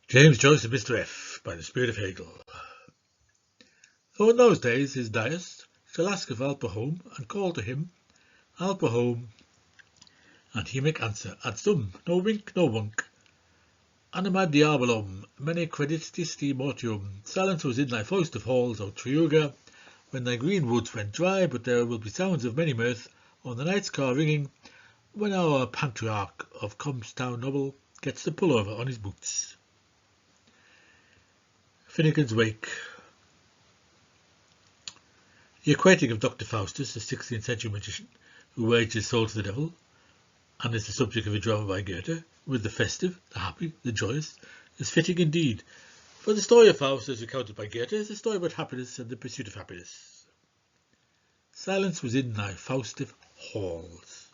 James Joyce and Mr. F. by the Spirit of Hegel. Though in those days his deist shall ask of Alpahome, and call to him, Alpahome, and he make answer, ad sum, no wink, no wunk. Anima diabolum, mene creditisti mortium, silence was in thy foist of halls, O Triuga, when thy green woods went dry, but there will be sounds of many mirth, on the night's car ringing, when our patriarch of Comstown Noble gets the pullover on his boots. Finnegan's Wake. The equating of Dr. Faustus, a 16th century magician who waged his soul to the devil, and is the subject of a drama by Goethe, with the festive, the happy, the joyous, is fitting indeed, for the story of Faustus recounted by Goethe is a story about happiness and the pursuit of happiness. Silence was in thy Faustive halls.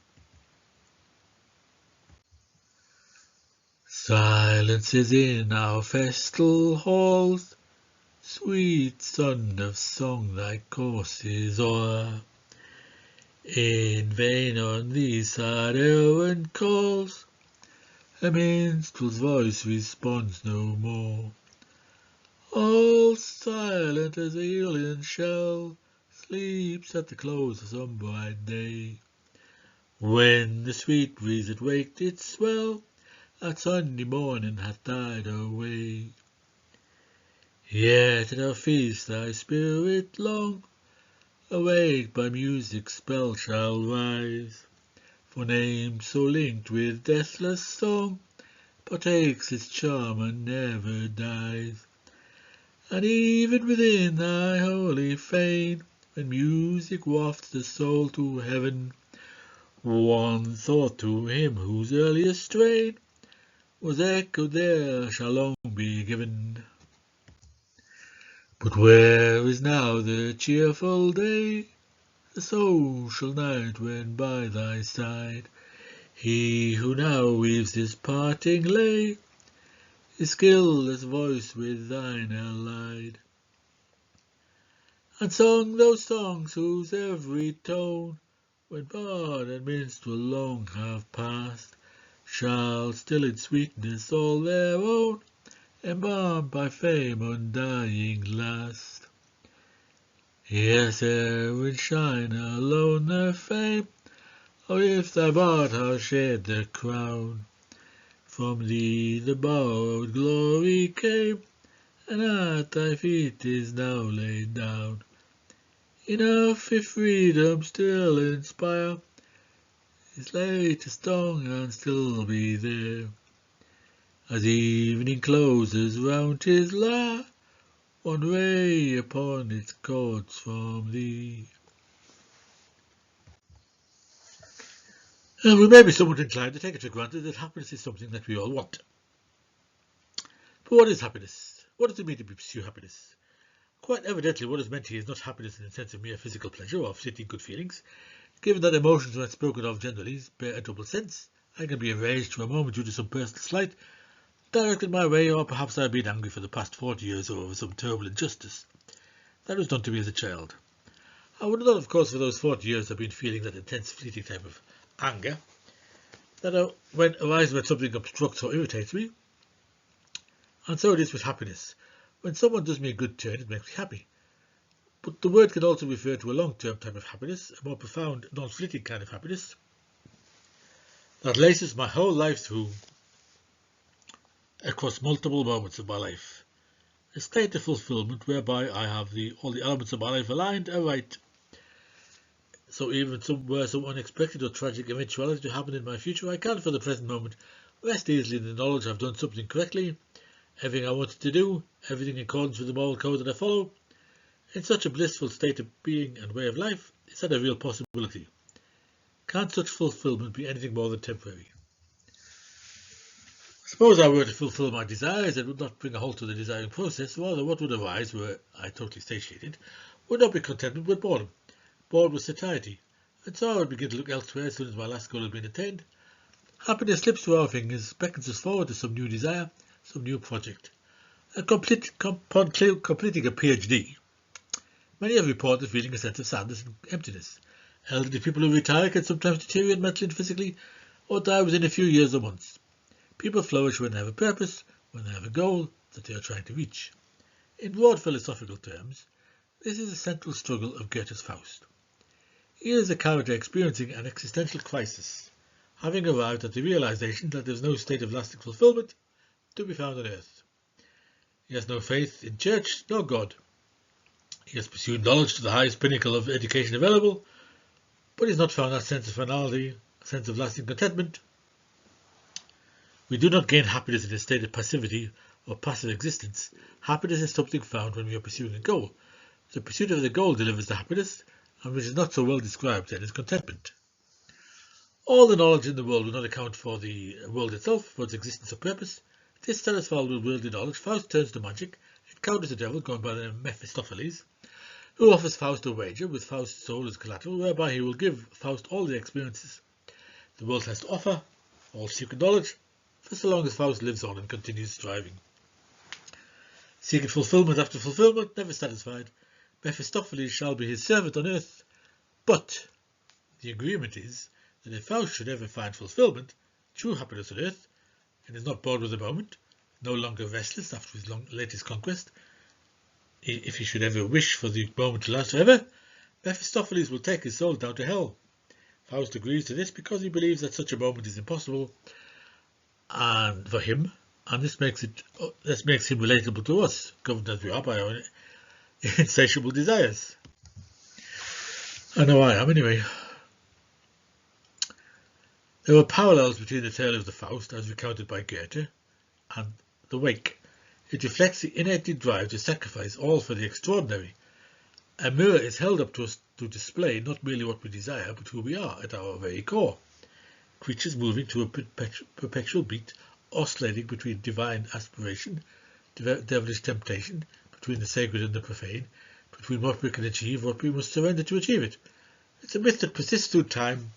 Silence is in our festal halls, sweet son of song, thy course is o'er. In vain on thee sad Erwin calls, a minstrel's voice responds no more. All silent as a alien shell sleeps at the close of some bright day, when the sweet breeze that waked its swell at Sunday morning hath died away. Yet at our feast thy spirit long, awake by music's spell shall rise, for name so linked with deathless song partakes its charm and never dies. And even within thy holy fane, when music wafts the soul to heaven, one thought to him whose earliest strain was echoed there shall long be given. But where is now the cheerful day, the social night when by thy side he who now weaves this parting lay, his skilless voice with thine allied, and sung those songs whose every tone, when bard and minstrel long have passed, shall still in sweetness all their own, embalmed by fame undying last. Yes, e'er in shine alone their fame, or if thy bard has shared the crown, from thee the borrowed glory came, and at thy feet is now laid down. Enough if freedom still inspire his latest song and still be there, as evening closes round his lyre, one ray upon its chords from thee. We may be somewhat inclined to take it for granted that happiness is something that we all want. But what is happiness? What does it mean to pursue happiness? Quite evidently what is meant here is not happiness in the sense of mere physical pleasure or fleeting good feelings, given that emotions when spoken of generally bear a double sense. I can be enraged for a moment due to some personal slight directed my way, or perhaps I have been angry for the past 40 years over some terrible injustice that was done to me as a child. I would not, of course, for those 40 years have been feeling that intense fleeting type of anger that arises when something obstructs or irritates me. And so it is with happiness. When someone does me a good turn, it makes me happy. But the word can also refer to a long-term type of happiness, a more profound, non-fleeting kind of happiness that laces my whole life through across multiple moments of my life. A state of fulfillment whereby I have all the elements of my life aligned and right. So even were some unexpected or tragic eventuality to happen in my future, I can, for the present moment, rest easily in the knowledge I've done something correctly, everything I wanted to do, everything in accordance with the moral code that I follow. In such a blissful state of being and way of life, is that a real possibility? Can't such fulfillment be anything more than temporary? Suppose I were to fulfill my desires, it would not bring a halt to the desiring process. Rather, what would arise, were I totally satiated, would not be contentment but boredom. Bored with satiety, and so I would begin to look elsewhere as soon as my last goal had been attained. Happiness slips through our fingers, beckons us forward to some new desire, some new project. Completing a PhD, many have reported feeling a sense of sadness and emptiness. Elderly people who retire can sometimes deteriorate mentally and physically, or die within a few years or months. People flourish when they have a purpose, when they have a goal that they are trying to reach. In broad philosophical terms, this is a central struggle of Goethe's Faust. Here is a character experiencing an existential crisis, having arrived at the realization that there is no state of lasting fulfillment to be found on earth. He has no faith in church nor God. He has pursued knowledge to the highest pinnacle of education available, but he has not found that sense of finality, a sense of lasting contentment. We do not gain happiness in a state of passivity or passive existence. Happiness is something found when we are pursuing a goal. The pursuit of the goal delivers the happiness, and which is not so well described then is contentment. All the knowledge in the world will not account for the world itself, for its existence or purpose. Dissatisfied with worldly knowledge, Faust turns to magic, encounters the devil, going by the name Mephistopheles, who offers Faust a wager with Faust's soul as collateral, whereby he will give Faust all the experiences the world has to offer, all secret knowledge, for so long as Faust lives on and continues striving. Seeking fulfillment after fulfillment, never satisfied, Mephistopheles shall be his servant on earth, but the agreement is that if Faust should ever find fulfillment, true happiness on earth, and is not bored with the moment, no longer restless after his latest conquest, if he should ever wish for the moment to last forever, Mephistopheles will take his soul down to hell. Faust agrees to this because he believes that such a moment is impossible and for him, and this makes him relatable to us, governed as we are by our insatiable desires. I know I am anyway. There were parallels between the tale of the Faust, as recounted by Goethe, and the Wake. It reflects the innate drive to sacrifice all for the extraordinary. A mirror is held up to us to display not merely what we desire, but who we are at our very core. Creatures moving to a perpetual beat, oscillating between divine aspiration, devilish temptation, between the sacred and the profane, between what we can achieve, what we must surrender to achieve it. It's a myth that persists through time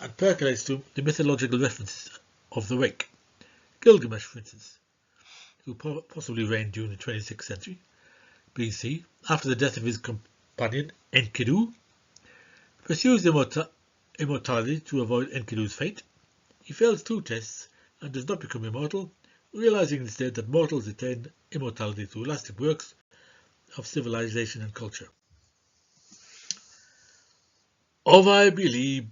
and percolates through the mythological references of the Wake. Gilgamesh, for instance, who possibly reigned during the 26th century BC, after the death of his companion Enkidu, pursues immortality to avoid Enkidu's fate. He fails 2 tests and does not become immortal, realizing instead that mortals attain immortality through lasting works of civilization and culture. Of I believe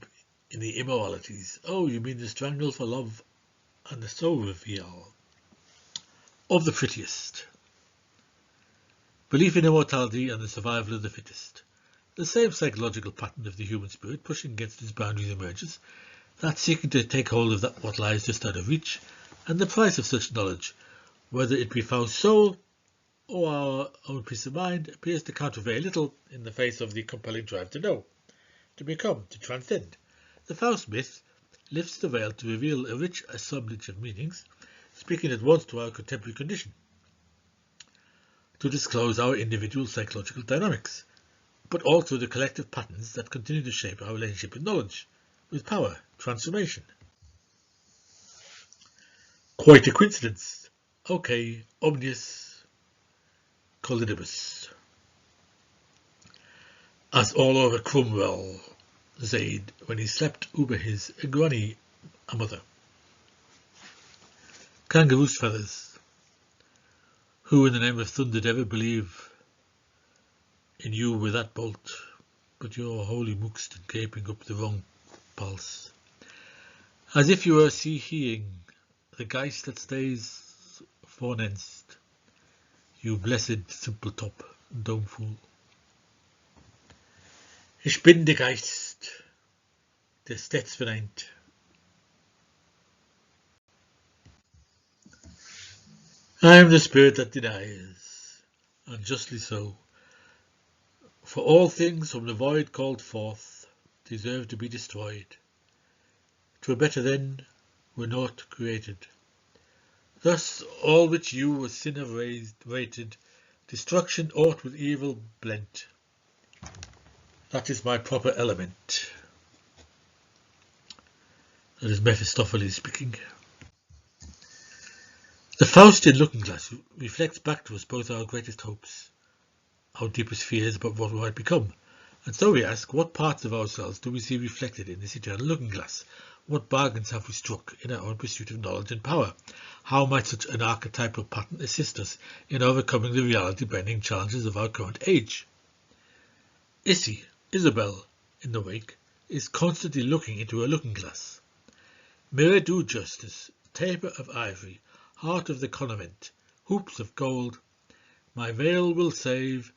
in the immoralities. Oh, you mean the strangle for love and the soul reveal. Of the prettiest. Belief in immortality and the survival of the fittest. The same psychological pattern of the human spirit pushing against its boundaries emerges, that seeking to take hold of what lies just out of reach, and the price of such knowledge, whether it be Faust's soul or our own peace of mind, appears to count for very little in the face of the compelling drive to know, to become, to transcend. The Faust myth lifts the veil to reveal a rich assemblage of meanings, speaking at once to our contemporary condition, to disclose our individual psychological dynamics, but also the collective patterns that continue to shape our relationship with knowledge, with power, transformation. Quite a coincidence. Okay, omnius collidibus. As all over Cromwell said when he slept over his granny, a mother. Kangaroo's feathers. Who in the name of thunder ever believe in you with that bolt, but you're holy mooks and gaping up the wrong pulse. As if you were heeing the geist that stays fornenst, you blessed simple top, dumb fool. Ich bin der Geist, der stets vereint. I am the spirit that denies, and justly so, for all things from the void called forth deserve to be destroyed. 'Twere better then were naught created. Thus all which you with sin have rated, destruction aught with evil blent. That is my proper element. That is Mephistopheles speaking. The Faustian looking glass reflects back to us both our greatest hopes, our deepest fears about what we might become, and so we ask, what parts of ourselves do we see reflected in this eternal looking glass? What bargains have we struck in our own pursuit of knowledge and power? How might such an archetypal pattern assist us in overcoming the reality-bending challenges of our current age? Isabel, in the wake, is constantly looking into a looking glass. Mirror do justice, taper of ivory, heart of the convent, hoops of gold, my veil will save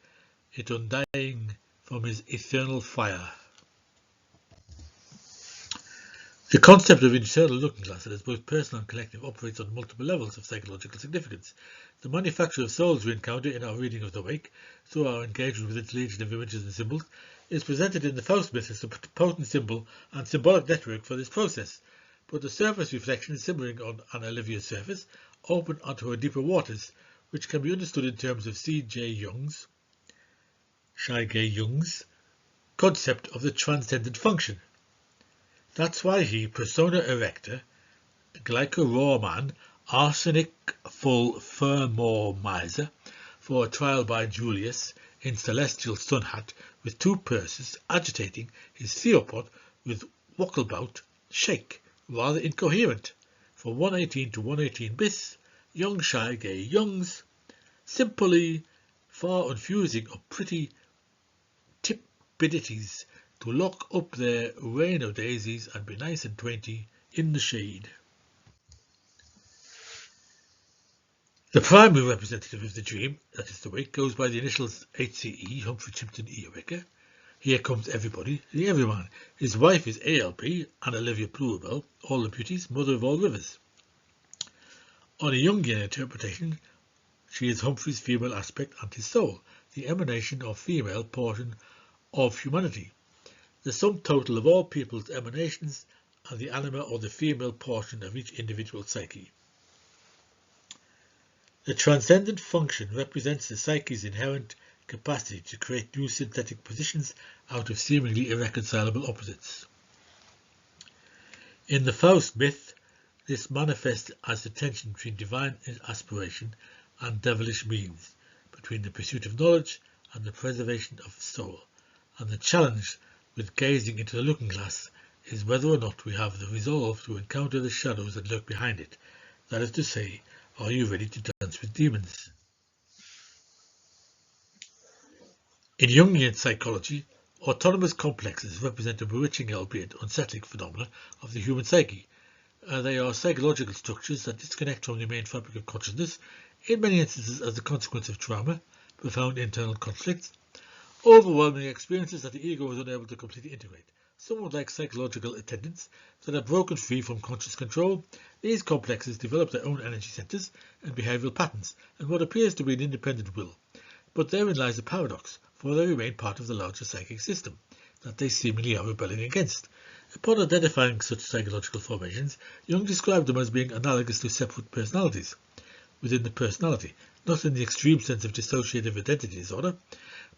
it undying from his eternal fire. The concept of internal looking glass as both personal and collective operates on multiple levels of psychological significance. The manufacture of souls we encounter in our reading of the Wake, through our engagement with its legion of images and symbols, is presented in the Faust myth as a potent symbol and symbolic network for this process. But the surface reflection is simmering on Olivia's surface, open onto her deeper waters, which can be understood in terms of Shai Gay Jung's concept of the transcendent function. That's why he, persona erecta, glycoroman, arsenic full fermor miser, for a trial by Julius, in celestial sun hat, with two purses, agitating his theopod with walkabout shake, rather incoherent. For 118 to 118 bis, young Shai Gay Youngs, simply far unfusing of pretty tipidities, to lock up their rain of daisies and be nice and 20 in the shade. The primary representative of the dream, that is the wake, goes by the initials HCE, Humphrey Chimpton Earwicker. Here comes everybody, the everyman. His wife is ALP, Anna Olivia Pluribel, all the beauties, mother of all rivers. On a Jungian interpretation, she is Humphrey's female aspect and his soul, the emanation or female portion of humanity, the sum total of all people's emanations and the anima or the female portion of each individual psyche. The transcendent function represents the psyche's inherent capacity to create new synthetic positions out of seemingly irreconcilable opposites. In the Faust myth, this manifests as the tension between divine aspiration and devilish means, between the pursuit of knowledge and the preservation of the soul, and the challenge with gazing into the looking glass is whether or not we have the resolve to encounter the shadows that lurk behind it. That is to say, are you ready to dance with demons? In Jungian psychology, autonomous complexes represent a bewitching albeit unsettling phenomena of the human psyche. They are psychological structures that disconnect from the main fabric of consciousness, in many instances as a consequence of trauma, profound internal conflicts, overwhelming experiences that the ego is unable to completely integrate. Somewhat like psychological attendants that are broken free from conscious control, these complexes develop their own energy centers and behavioral patterns and what appears to be an independent will. But therein lies a paradox, for they remain part of the larger psychic system that they seemingly are rebelling against. Upon identifying such psychological formations, Jung described them as being analogous to separate personalities within the personality, not in the extreme sense of dissociative identity disorder,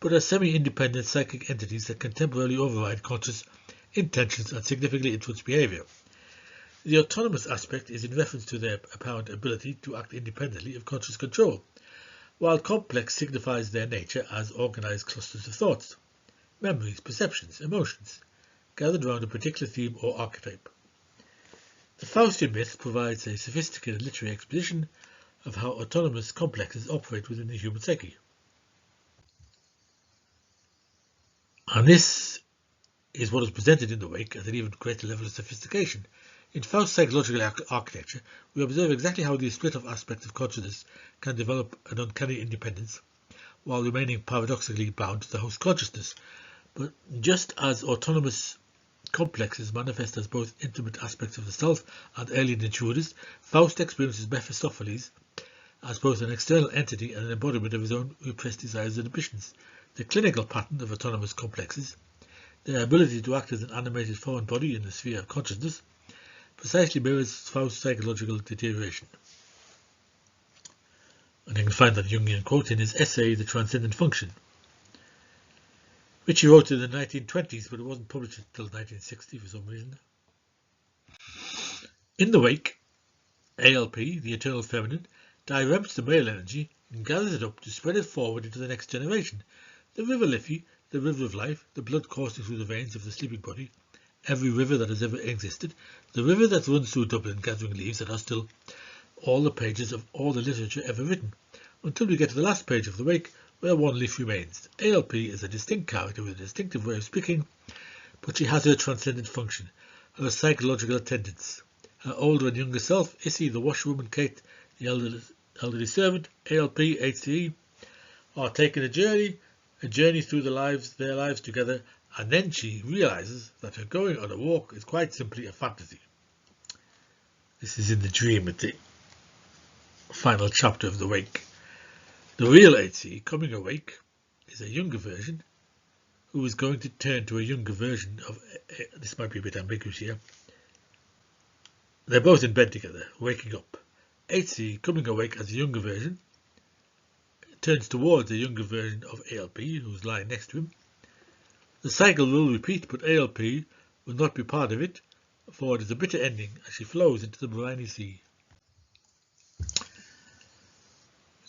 but as semi-independent psychic entities that can temporarily override conscious intentions and significantly influence behavior. The autonomous aspect is in reference to their apparent ability to act independently of conscious control, while complex signifies their nature as organized clusters of thoughts, memories, perceptions, emotions, gathered around a particular theme or archetype. The Faustian myth provides a sophisticated literary exposition of how autonomous complexes operate within the human psyche. And this is what is presented in the Wake at an even greater level of sophistication. In Faust's psychological architecture, we observe exactly how the split of aspects of consciousness can develop an uncanny independence, while remaining paradoxically bound to the host consciousness. But just as autonomous complexes manifest as both intimate aspects of the self and alien intruders, Faust experiences Mephistopheles as both an external entity and an embodiment of his own repressed desires and ambitions. The clinical pattern of autonomous complexes, their ability to act as an animated foreign body in the sphere of consciousness, precisely mirrors Faust's psychological deterioration. And you can find that Jungian quote in his essay, The Transcendent Function, which he wrote in the 1920s, but it wasn't published until 1960 for some reason. In the Wake, ALP, the eternal feminine, dirempts the male energy and gathers it up to spread it forward into the next generation. The river Liffey, the river of life, the blood coursing through the veins of the sleeping body, every river that has ever existed, the river that runs through Dublin gathering leaves that are still all the pages of all the literature ever written, until we get to the last page of the wake, where one leaf remains. ALP is a distinct character with a distinctive way of speaking, but she has her transcendent function, her psychological attendants. Her older and younger self, Issy, the washwoman, Kate, the elderly servant, ALP, HCE, are taking a journey through their lives together, and then she realises that her going on a walk is quite simply a fantasy. This is in the dream at the final chapter of the wake. The real HCE, coming awake, is a younger version who is going to turn to a younger version of, this might be a bit ambiguous here, they're both in bed together, waking up. HCE, coming awake as a younger version, turns towards a younger version of ALP, who's lying next to him. The cycle will repeat, but ALP will not be part of it, for it is a bitter ending as she flows into the briny sea.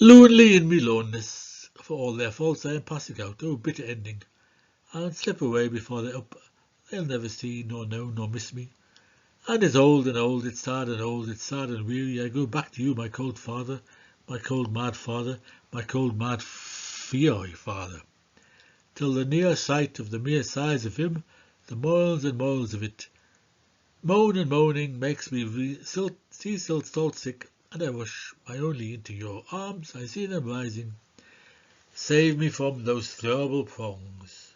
Lonely in me loneness, for all their faults I am passing out, oh bitter ending, and slip away before they're up. They'll never see, nor know, nor miss me. And it's old and old, it's sad and old, it's sad and weary. I go back to you, my cold father, my cold mad father, my cold mad fiery father, till the near sight of the mere size of him, the moils and moils of it, moan and moaning makes me sea salt sick, and I rush my only into your arms. I see them rising. Save me from those throwable prongs.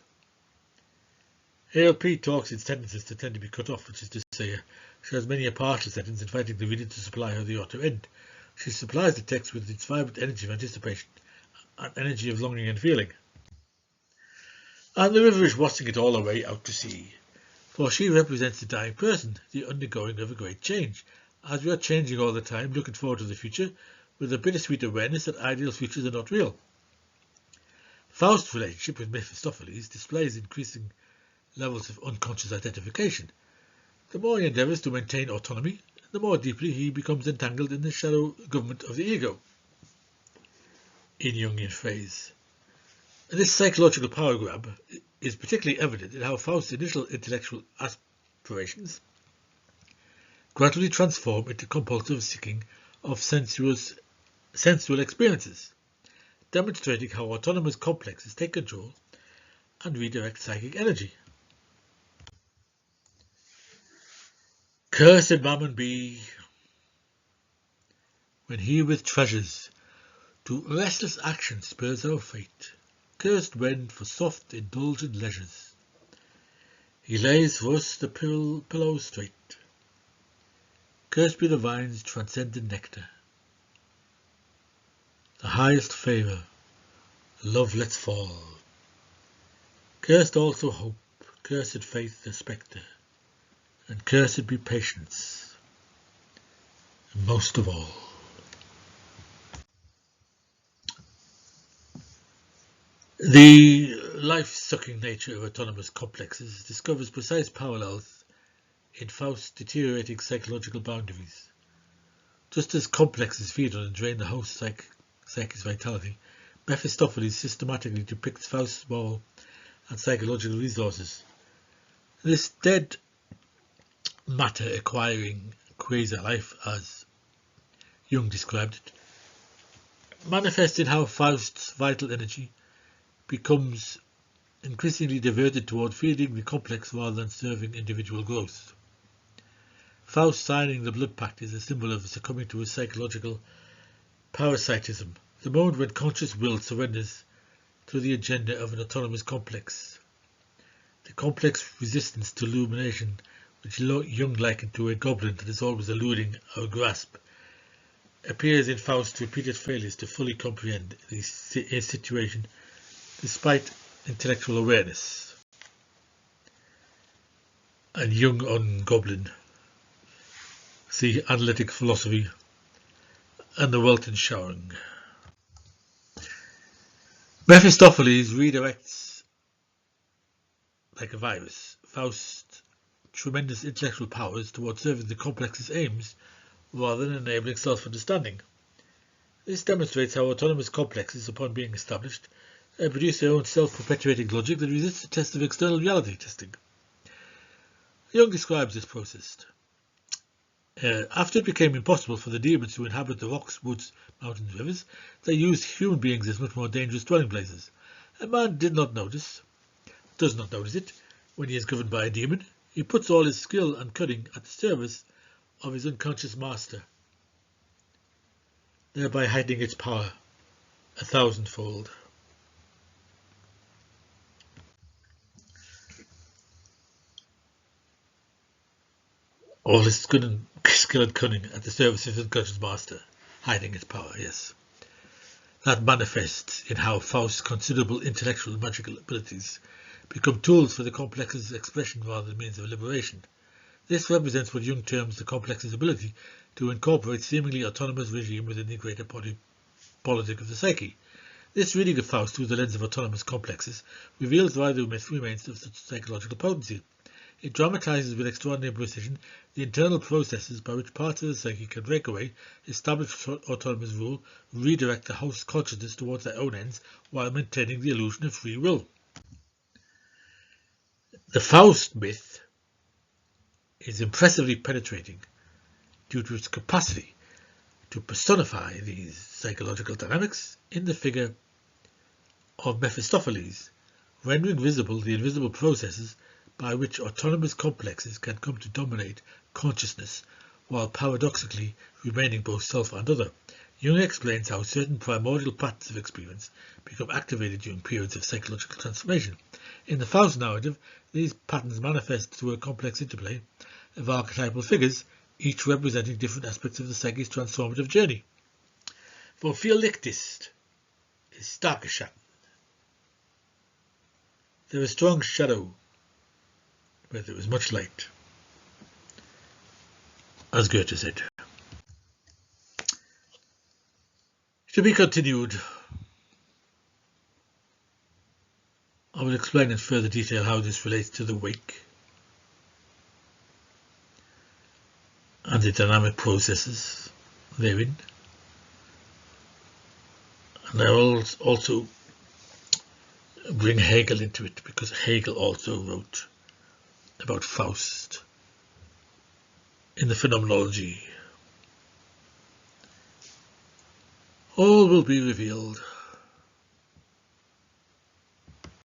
ALP talks in sentences that tend to be cut off, which is to say, she has many a partial sentence, inviting the reader to supply her the author end. She supplies the text with its vibrant energy of anticipation and energy of longing and feeling. And the river is washing it all away out to sea, for she represents the dying person, the undergoing of a great change, as we are changing all the time, looking forward to the future, with a bittersweet awareness that ideal futures are not real. Faust's relationship with Mephistopheles displays increasing levels of unconscious identification. The more he endeavours to maintain autonomy, the more deeply he becomes entangled in the shadow government of the ego, in Jungian phrase. And this psychological power grab is particularly evident in how Faust's initial intellectual aspirations gradually transform into compulsive seeking of sensual experiences, demonstrating how autonomous complexes take control and redirect psychic energy. Cursed mammon be, when he with treasures to restless action spurs our fate, cursed when for soft indulgent leisures he lays for us the pillow straight. Cursed be the vine's transcendent nectar, the highest favour love lets fall. Cursed also hope, cursed faith the spectre, and cursed be patience, and most of all. The life-sucking nature of autonomous complexes discovers precise parallels in Faust's deteriorating psychological boundaries. Just as complexes feed on and drain the host's psyche's vitality, Mephistopheles systematically depicts Faust's moral and psychological resources. This dead matter acquiring quasi-life, as Jung described it, manifests in how Faust's vital energy becomes increasingly diverted toward feeding the complex rather than serving individual growth. Faust signing the blood pact is a symbol of succumbing to his psychological parasitism, the moment when conscious will surrenders to the agenda of an autonomous complex. The complex resistance to illumination, which Jung likened to a goblin that is always eluding our grasp, appears in Faust's repeated failures to fully comprehend a situation despite intellectual awareness. And Jung on Goblin, see Analytic Philosophy and the Welton Showering. Mephistopheles redirects, like a virus, Faust's tremendous intellectual powers towards serving the complex's aims rather than enabling self-understanding. This demonstrates how autonomous complexes, upon being established, produce their own self-perpetuating logic that resists the test of external reality testing. Jung describes this process. After it became impossible for the demons to inhabit the rocks, woods, mountains, rivers, they used human beings as much more dangerous dwelling places. A man does not notice it, when he is governed by a demon. He puts all his skill and cunning at the service of his unconscious master, thereby heightening its power 1,000-fold. All his skill and cunning at the service of his unconscious master, hiding its power, yes. That manifests in how Faust's considerable intellectual and magical abilities become tools for the complex's expression rather than means of liberation. This represents what Jung terms the complex's ability to incorporate seemingly autonomous regime within the greater politic of the psyche. This reading of Faust through the lens of autonomous complexes reveals why the myth remains of such psychological potency. It dramatizes with extraordinary precision the internal processes by which parts of the psyche can break away, establish autonomous rule, redirect the host consciousness towards their own ends while maintaining the illusion of free will. The Faust myth is impressively penetrating due to its capacity to personify these psychological dynamics in the figure of Mephistopheles, rendering visible the invisible processes by which autonomous complexes can come to dominate consciousness while paradoxically remaining both self and other. Jung explains how certain primordial patterns of experience become activated during periods of psychological transformation. In the Faust narrative, these patterns manifest through a complex interplay of archetypal figures, each representing different aspects of the psyche's transformative journey. For viel Licht ist starke Schatten. There is strong shadow where there is much light, as Goethe said. To be continued. I will explain in further detail how this relates to the wake and the dynamic processes therein. And I will also bring Hegel into it, because Hegel also wrote about Faust in the Phenomenology. All will be revealed.